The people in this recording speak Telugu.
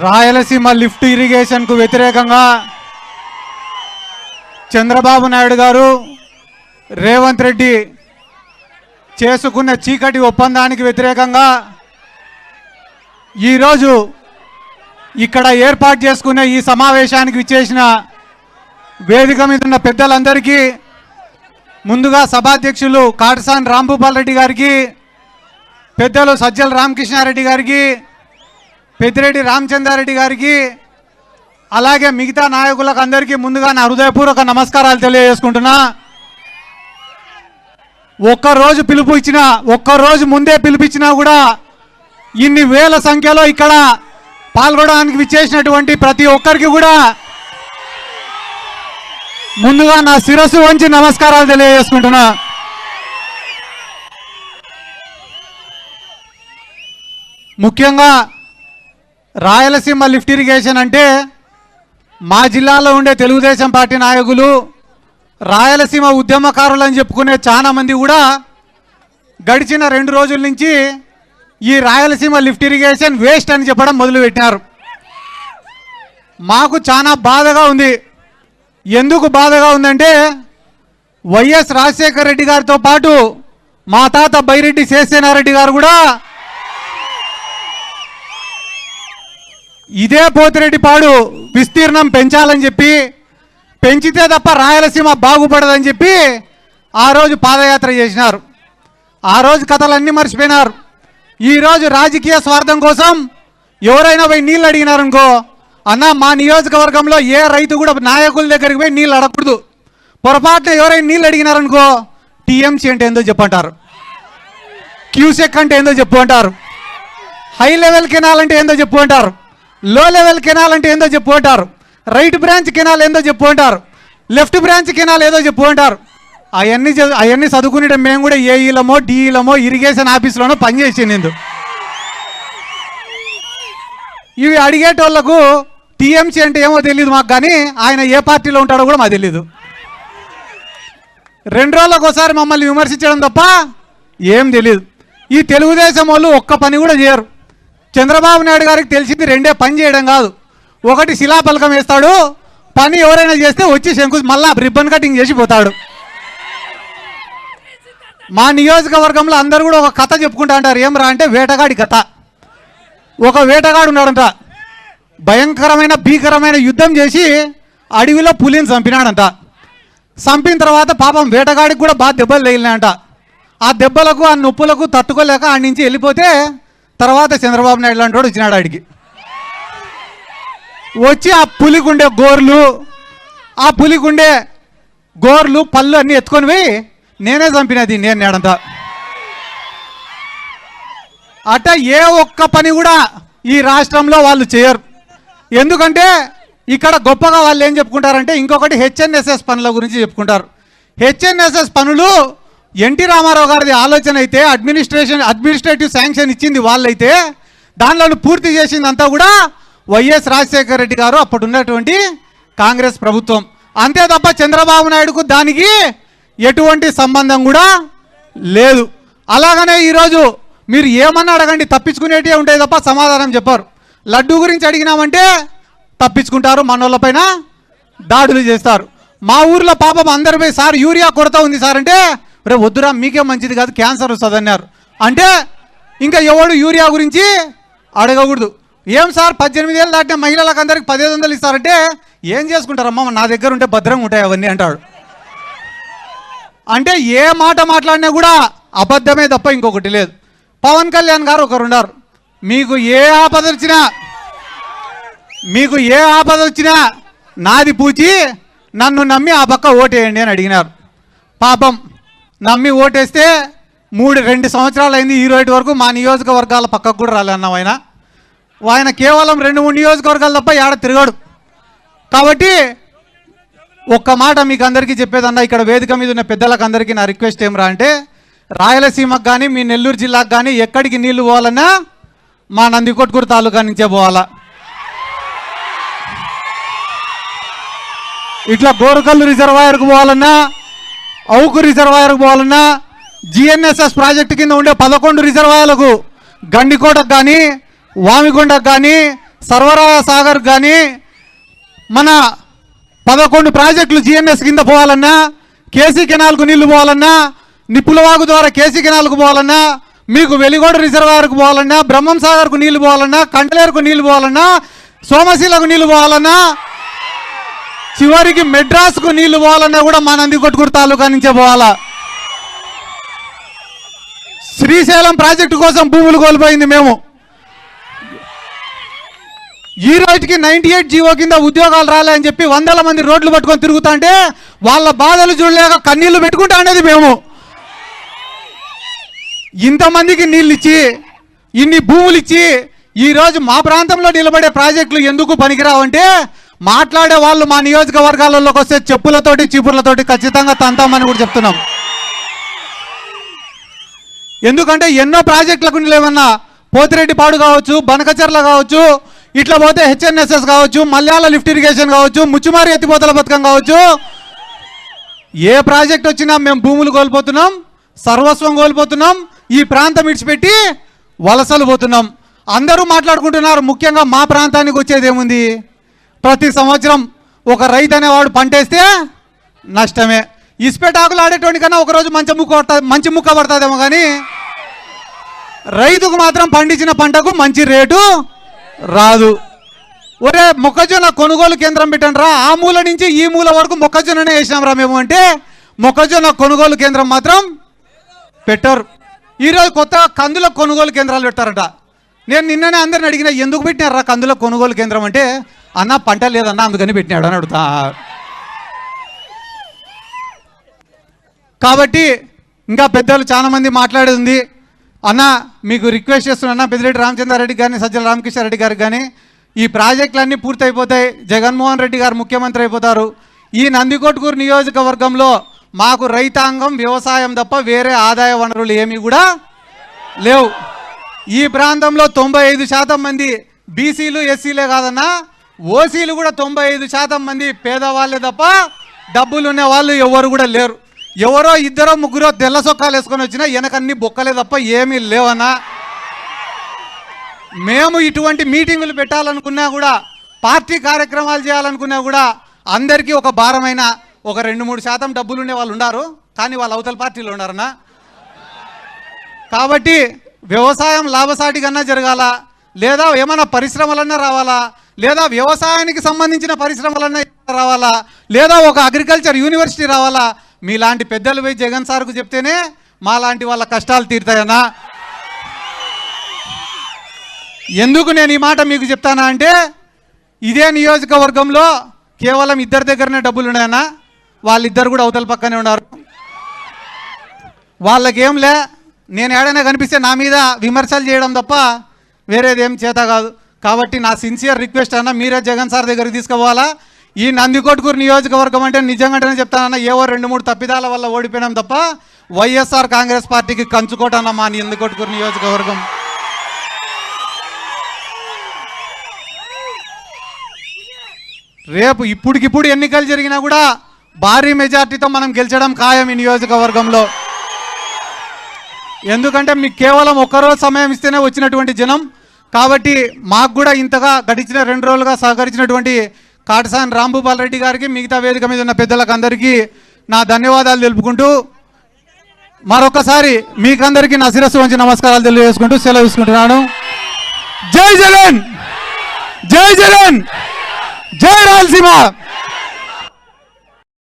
రాయలసీమ లిఫ్ట్ ఇరిగేషన్కు వ్యతిరేకంగా చంద్రబాబు నాయుడు గారు రేవంత్ రెడ్డి చేసుకున్న చీకటి ఒప్పందానికి వ్యతిరేకంగా ఈరోజు ఇక్కడ ఏర్పాటు చేసుకున్న ఈ సమావేశానికి విచ్చేసిన వేదిక మీద ఉన్న పెద్దలందరికీ, ముందుగా సభాధ్యక్షులు కాటసాని రాంభూపాల్ రెడ్డి గారికి, పెద్దలు సజ్జల రామకృష్ణారెడ్డి గారికి, పెద్దిరెడ్డి రామచంద్రారెడ్డి గారికి, అలాగే మిగతా నాయకులకు అందరికీ ముందుగా నా హృదయపూర్వక నమస్కారాలు తెలియజేసుకుంటున్నా. ఒక్కరోజు ముందే పిలుపుచ్చినా కూడా ఇన్ని వేల సంఖ్యలో ఇక్కడ పాల్గొనడానికి విచ్చేసినటువంటి ప్రతి ఒక్కరికి కూడా ముందుగా నా శిరస్సు వంచి నమస్కారాలు తెలియజేసుకుంటున్నా. ముఖ్యంగా రాయలసీమ లిఫ్ట్ ఇరిగేషన్ అంటే మా జిల్లాలో ఉండే తెలుగుదేశం పార్టీ నాయకులు, రాయలసీమ ఉద్యమకారులు అని చెప్పుకునే చాలా మంది కూడా గడిచిన 2 రోజుల నుంచి ఈ రాయలసీమ లిఫ్ట్ ఇరిగేషన్ వేస్ట్ అని చెప్పడం మొదలుపెట్టినారు. మాకు చాలా బాధగా ఉంది. ఎందుకు బాధగా ఉందంటే, వైఎస్ రాజశేఖర రెడ్డి గారితో పాటు మా తాత బైరెడ్డి శేషసేనారెడ్డి గారు కూడా ఇదే పోతిరెడ్డిపాడు విస్తీర్ణం పెంచాలని చెప్పి, పెంచితే తప్ప రాయలసీమ బాగుపడదని చెప్పి ఆ రోజు పాదయాత్ర చేసినారు. ఆ రోజు కథలన్నీ మర్చిపోయినారు. ఈరోజు రాజకీయ స్వార్థం కోసం ఎవరైనా పోయి నీళ్ళు అడిగినారనుకో, అన్న మా నియోజకవర్గంలో ఏ రైతు కూడా నాయకుల దగ్గరికి పోయి నీళ్ళు అడగకూడదు. పొరపాటున ఎవరైనా నీళ్ళు అడిగినారనుకో, టీఎంసీ అంటే ఏందో చెప్పంటారు, క్యూసెక్ అంటే ఏందో చెప్పు అంటారు, హై లెవెల్ కెనాల్ అంటే ఏందో చెప్పు అంటారు, లో లెవెల్ కెనాల్ అంటే ఏందో చెప్పు అంటారు, రైట్ బ్రాంచ్ కెనాల్ ఏందో చెప్పు అంటారు, లెఫ్ట్ బ్రాంచ్ కెనాల్ ఏదో చెప్పు అంటారు. అవన్నీ చదువుకునే మేము కూడా ఏఈలమో డిఈలమో ఇరిగేషన్ ఆఫీసులోనో పనిచేసింది. ఇవి అడిగేటోళ్లకు టీఎంసీ అంటే ఏమో తెలియదు మాకు, కానీ ఆయన ఏ పార్టీలో ఉంటాడో కూడా మాకు తెలియదు. 2 రోజులకు ఒకసారి మమ్మల్ని విమర్శించడం తప్ప ఏం తెలియదు. ఈ తెలుగుదేశం వాళ్ళు ఒక్క పని కూడా చేయరు. చంద్రబాబు నాయుడు గారికి తెలిసింది 2 పని చేయడం కాదు. ఒకటి శిలాపలకం వేస్తాడు, పని ఎవరైనా చేస్తే వచ్చి మళ్ళా రిబ్బన్ కటింగ్ చేసి పోతాడు. మా నియోజకవర్గంలో అందరూ కూడా ఒక కథ చెప్పుకుంటా అంటారు. ఏం రా అంటే వేటగాడి కథ. ఒక వేటగాడు ఉన్నాడంట, భీకరమైన యుద్ధం చేసి అడవిలో పులిని చంపినాడంట. చంపిన తర్వాత పాపం వేటగాడికి కూడా బాగా దెబ్బలు తగిలినాయంట. ఆ దెబ్బలకు ఆ నొప్పులకు తట్టుకోలేక ఆడి నుంచి వెళ్ళిపోతే తర్వాత చంద్రబాబు నాయుడు లాంటి వాడు వచ్చినాడు. ఆడికి వచ్చి ఆ పులికుండే గోర్లు పళ్ళు అన్నీ ఎత్తుకొని పోయి నేనే చంపినది నేను నేడంతా. అట ఏ ఒక్క పని కూడా ఈ రాష్ట్రంలో వాళ్ళు చేయరు. ఎందుకంటే ఇక్కడ గొప్పగా వాళ్ళు ఏం చెప్పుకుంటారంటే, ఇంకొకటి హెచ్ఎన్ఎస్ఎస్ పనుల గురించి చెప్పుకుంటారు. హెచ్ఎన్ఎస్ఎస్ పనులు ఎన్టీ రామారావు గారిది ఆలోచన అయితే, అడ్మినిస్ట్రేటివ్ శాంక్షన్ ఇచ్చింది వాళ్ళైతే, దానిలో పూర్తి చేసిందంతా కూడా వైఎస్ రాజశేఖర రెడ్డి గారు అప్పుడు ఉన్నటువంటి కాంగ్రెస్ ప్రభుత్వం. అంతే తప్ప చంద్రబాబు నాయుడుకు దానికి ఎటువంటి సంబంధం కూడా లేదు. అలాగనే ఈరోజు మీరు ఏమన్నా అడగండి, తప్పించుకునేటివే ఉంటాయి తప్ప సమాధానం చెప్పారు. లడ్డు గురించి అడిగినామంటే తప్పించుకుంటారు, మనోళ్ళపైన దాడులు చేస్తారు. మా ఊర్లో పాపం అందరు పోయి సార్ యూరియా కొరత ఉంది సార్ అంటే, రే వద్దురా మీకే మంచిది కాదు క్యాన్సర్ వస్తుంది అన్నారు. అంటే ఇంకా ఎవడు యూరియా గురించి అడగకూడదు. ఏం సార్ 18 ఏళ్ళు దాటిన మహిళలకు అందరికి 1500 ఇస్తారంటే, ఏం చేసుకుంటారమ్మా నా దగ్గర ఉంటే భద్రంగా ఉంటాయి అవన్నీ అంటాడు. అంటే ఏ మాట మాట్లాడినా కూడా అబద్ధమే తప్ప ఇంకొకటి లేదు. పవన్ కళ్యాణ్ గారు ఒకరున్నారు, మీకు ఏ ఆపద వచ్చినా నాది పూచి నన్ను నమ్మి ఆ పక్క ఓటేయండి అని అడిగినారు. పాపం నమ్మి ఓటేస్తే 2 సంవత్సరాలు అయింది. ఈ రోజు వరకు మా నియోజకవర్గాల పక్కకు కూడా రాలేన్నాం. ఆయన కేవలం 2-3 నియోజకవర్గాలు తప్ప ఏడ తిరగాడు. కాబట్టి ఒక్క మాట మీకు అందరికీ చెప్పేదన్నా, ఇక్కడ వేదిక మీద ఉన్న పెద్దలకు అందరికీ నా రిక్వెస్ట్ ఏమరా అంటే, రాయలసీమకు కానీ మీ నెల్లూరు జిల్లాకు కానీ ఎక్కడికి నీళ్లు పోవాలన్నా మా నందికొట్కూరు తాలూకా నుంచే పోవాలా. ఇట్లా గోరుకల్లు రిజర్వాయర్కు పోవాలన్నా, అవుకు రిజర్వాయర్కు పోవాలన్నా, జిఎన్ఎస్ఎస్ ప్రాజెక్టు కింద ఉండే 11 రిజర్వాయర్లకు, గండికోటకు కానీ, వామికొండకు కానీ, సర్వరాయ సాగర్ కానీ మన 11 ప్రాజెక్టులు జిఎన్ఎస్ కింద పోవాలన్నా, కేసీ కెనాల్కు నీళ్లు పోవాలన్నా, నిప్పులవాగు ద్వారా కేసీ కెనాల్కు పోవాలన్నా, మీకు వెలిగోడు రిజర్వాయర్కు పోవాలన్నా, బ్రహ్మం సాగర్కు నీళ్లు పోవాలన్నా, కంటలేరుకు నీళ్లు పోవాలన్నా, సోమశీలకు నీళ్లు పోవాలన్నా, చివరికి మెడ్రాస్కు నీళ్లు పోవాలన్నా కూడా మా నందికొట్కూరు తాలూకా నుంచే పోవాలా. శ్రీశైలం ప్రాజెక్టు కోసం భూములు కోల్పోయింది మేము. ఈ రోజుకి 98 జీవో కింద ఉద్యోగాలు రాలేని చెప్పి 100ల మంది రోడ్లు పట్టుకొని తిరుగుతా అంటే వాళ్ళ బాధలు చూడలేక కన్నీళ్లు పెట్టుకుంటా అనేది మేము. ఇంతమందికి నీళ్ళు ఇచ్చి, ఇన్ని భూములు ఇచ్చి, ఈరోజు మా ప్రాంతంలో నిలబడే ప్రాజెక్టులు ఎందుకు పనికిరావంటే మాట్లాడే వాళ్ళు మా నియోజకవర్గాలలోకి వస్తే చెప్పులతోటి చీపుర్లతోటి ఖచ్చితంగా తంతామని కూడా చెప్తున్నాం. ఎందుకంటే ఎన్నో ప్రాజెక్టులకు లేవన్నా పోతిరెడ్డిపాడు కావచ్చు, బనకచర్ల కావచ్చు, ఇట్లా పోతే హెచ్ఎన్ఎస్ఎస్ కావచ్చు, మల్యాల లిఫ్ట్ ఇరిగేషన్ కావచ్చు, ముచ్చుమారి ఎత్తిపోతల పథకం కావచ్చు, ఏ ప్రాజెక్ట్ వచ్చినా మేము భూములు కోల్పోతున్నాం, సర్వస్వం కోల్పోతున్నాం, ఈ ప్రాంతం ఇడిచిపెట్టి వలసలు పోతున్నాం. అందరూ మాట్లాడుకుంటున్నారు. ముఖ్యంగా మా ప్రాంతానికి వచ్చేది ఏముంది? ప్రతి సంవత్సరం ఒక రైతు అనేవాడు పంటేస్తే నష్టమే. ఇసుపెటాకులు ఆడేటువంటి కన్నా ఒకరోజు మంచి ముక్క పడుతుందేమో కానీ రైతుకు మాత్రం పండించిన పంటకు మంచి రేటు రాదు. ఒరే మొక్కజొన్న కొనుగోలు కేంద్రం పెట్టండి రా, ఆ మూల నుంచి ఈ మూల వరకు మొక్కజొన్ననే వేసినాం రా మేము అంటే మొక్కజొన్న కొనుగోలు కేంద్రం మాత్రం పెట్టరు. ఈరోజు కొత్తగా కందుల కొనుగోలు కేంద్రాలు పెట్టారట. నేను నిన్ననే అందరిని అడిగిన, ఎందుకు పెట్టినారా కందుల కొనుగోలు కేంద్రం అంటే, అన్న పంట లేదన్నా అందుకని పెట్టినాడు అని అడుగుతా. కాబట్టి ఇంకా పెద్దలు చాలా మంది మాట్లాడేది ఉంది. అన్న మీకు రిక్వెస్ట్ చేస్తున్నా, పెద్దిరెడ్డి రామచంద్రారెడ్డి గారిని, సజ్జల రామకృష్ణారెడ్డి గారికి కానీ, ఈ ప్రాజెక్టులన్నీ పూర్తి అయిపోతాయి, జగన్మోహన్ రెడ్డి గారు ముఖ్యమంత్రి అయిపోతారు. ఈ నందికొట్కూరు నియోజకవర్గంలో మాకు రైతాంగం, వ్యవసాయం తప్ప వేరే ఆదాయ వనరులు ఏమీ కూడా లేవు. ఈ ప్రాంతంలో 95% మంది బీసీలు, ఎస్సీలే కాదన్నా ఓసీలు కూడా 95% మంది పేదవాళ్ళే తప్ప డబ్బులు ఉన్న వాళ్ళు ఎవరు కూడా లేరు. ఎవరో ఇద్దరో ముగ్గురో తెల్ల సొక్కాలు వేసుకొని వచ్చినా వెనకన్నీ బొక్కలే తప్ప ఏమీ లేవన్నా. మేము ఇటువంటి మీటింగులు పెట్టాలనుకున్నా కూడా, పార్టీ కార్యక్రమాలు చేయాలనుకున్నా కూడా అందరికీ ఒక భారమైన ఒక 2-3% డబ్బులు ఉండే వాళ్ళు ఉన్నారు, కానీ వాళ్ళు అవతల పార్టీలో ఉన్నారన్నా. కాబట్టి వ్యవసాయం లాభసాటికన్నా జరగాల, లేదా ఏమైనా పరిశ్రమలన్నా రావాలా, లేదా వ్యవసాయానికి సంబంధించిన పరిశ్రమలన్నా రావాలా, లేదా ఒక అగ్రికల్చర్ యూనివర్సిటీ రావాలా. మీలాంటి పెద్దలు పోయి జగన్ సార్కు చెప్తేనే మా లాంటి వాళ్ళ కష్టాలు తీరుతాయన్నా. ఎందుకు నేను ఈ మాట మీకు చెప్తానా అంటే, ఇదే నియోజకవర్గంలో కేవలం ఇద్దరి దగ్గరనే డబ్బులు ఉన్నాయన్నా. వాళ్ళిద్దరు కూడా అవతల పక్కనే ఉన్నారు. వాళ్ళకేం లే, నేను ఏడైనా కనిపిస్తే నా మీద విమర్శలు చేయడం తప్ప వేరేదేం చేత కాదు. కాబట్టి నా సిన్సియర్ రిక్వెస్ట్ అన్న, మీరే జగన్ సార్ దగ్గరికి తీసుకుపోవాలా. ఈ నందికొట్కూరు నియోజకవర్గం అంటే నిజంగానే చెప్తానన్నా, ఏవో 2-3 తప్పిదాల వల్ల ఓడిపోయినాం తప్ప వైఎస్ఆర్ కాంగ్రెస్ పార్టీకి కంచుకోటన్న మా నందికొట్కూరు నియోజకవర్గం. రేపు ఇప్పటికిప్పుడు ఎన్నికలు జరిగినా కూడా భారీ మెజార్టీతో మనం గెలిచడం ఖాయం ఈ నియోజకవర్గంలో. ఎందుకంటే మీకు కేవలం ఒక్కరోజు సమయం ఇస్తేనే వచ్చినటువంటి జనం. కాబట్టి మాకు కూడా ఇంతగా గడిచిన 2 రోజులుగా సహకరించినటువంటి కాటసాని రాంభూపాల్ రెడ్డి గారికి, మిగతా వేదిక మీద ఉన్న పెద్దలకు అందరికీ నా ధన్యవాదాలు తెలుపుకుంటూ, మరొకసారి మీకందరికీ నా శిరస్సు వంచి నమస్కారాలు తెలియజేసుకుంటూ సెలవు తీసుకుంటున్నాను. జై జగన్, జై జగన్, జై రాయలసీమ.